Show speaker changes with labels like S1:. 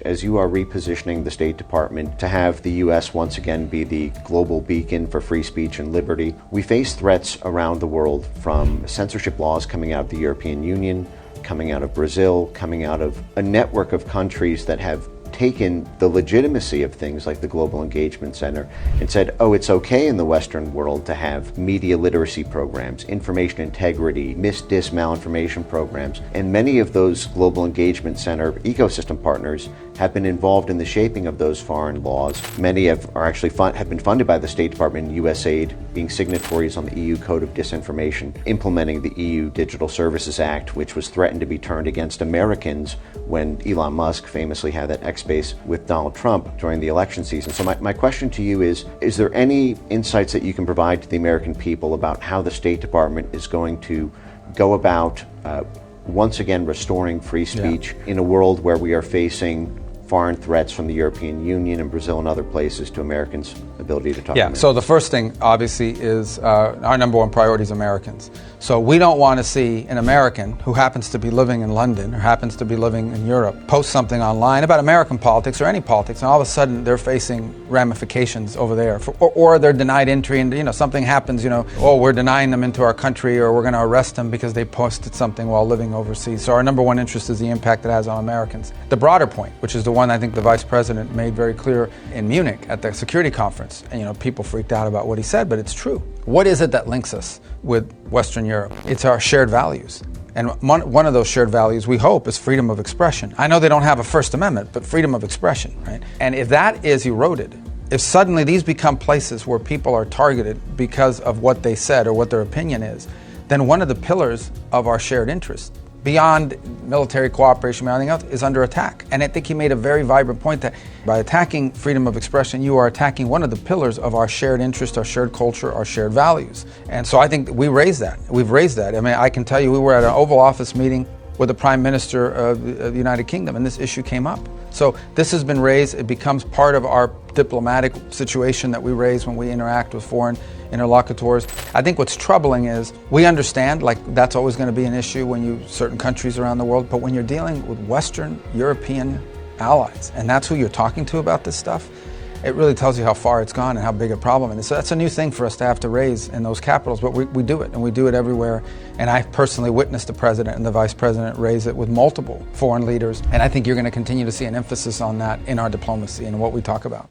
S1: As you are repositioning the State Department to have the U.S. once again be the global beacon for free speech and liberty, we face threats around the world from censorship laws coming out of the European Union, coming out of Brazil, coming out of a network of countries that have taken the legitimacy of things like the Global Engagement Center and said, oh, it's okay in the Western world to have media literacy programs, information integrity, malinformation programs. And many of those Global Engagement Center ecosystem partners have been involved in the shaping of those foreign laws. Many have been funded by the State Department and USAID, being signatories on the EU Code of Disinformation, implementing the EU Digital Services Act, which was threatened to be turned against Americans when Elon Musk famously had that X-Space with Donald Trump during the election season. So my question to you is there any insights that you can provide to the American people about how the State Department is going to go about once again restoring free speech in a world where we are facing foreign threats from the European Union and Brazil and other places to Americans' ability to talk?
S2: So the first thing, obviously, is our number one priority is Americans. So we don't want to see an American who happens to be living in London or happens to be living in Europe post something online about American politics or any politics, and all of a sudden they're facing ramifications over there, or they're denied entry, and something happens, oh, we're denying them into our country, or we're going to arrest them because they posted something while living overseas. So our number one interest is the impact it has on Americans. The broader point, which is the one I think the Vice President made very clear in Munich at the security conference, and people freaked out about what he said, but it's true. What is it that links us with Western Europe? It's our shared values. And one of those shared values, we hope, is freedom of expression. I know they don't have a First Amendment, but freedom of expression, right? And if that is eroded, if suddenly these become places where people are targeted because of what they said or what their opinion is, then one of the pillars of our shared interest, beyond military cooperation, beyond anything else, is under attack. And I think he made a very vibrant point that by attacking freedom of expression, you are attacking one of the pillars of our shared interest, our shared culture, our shared values. And so I think we raised that. We've raised that. I mean, I can tell you we were at an Oval Office meeting with the Prime Minister of the United Kingdom, and this issue came up. So this has been raised. It becomes part of our diplomatic situation that we raise when we interact with foreign interlocutors. I think what's troubling is we understand that's always going to be an issue when certain countries around the world, but when you're dealing with Western European allies, and that's who you're talking to about this stuff, it really tells you how far it's gone and how big a problem it is. So that's a new thing for us to have to raise in those capitals, but we do it, and we do it everywhere. And I personally witnessed the President and the Vice President raise it with multiple foreign leaders, and I think you're going to continue to see an emphasis on that in our diplomacy and what we talk about.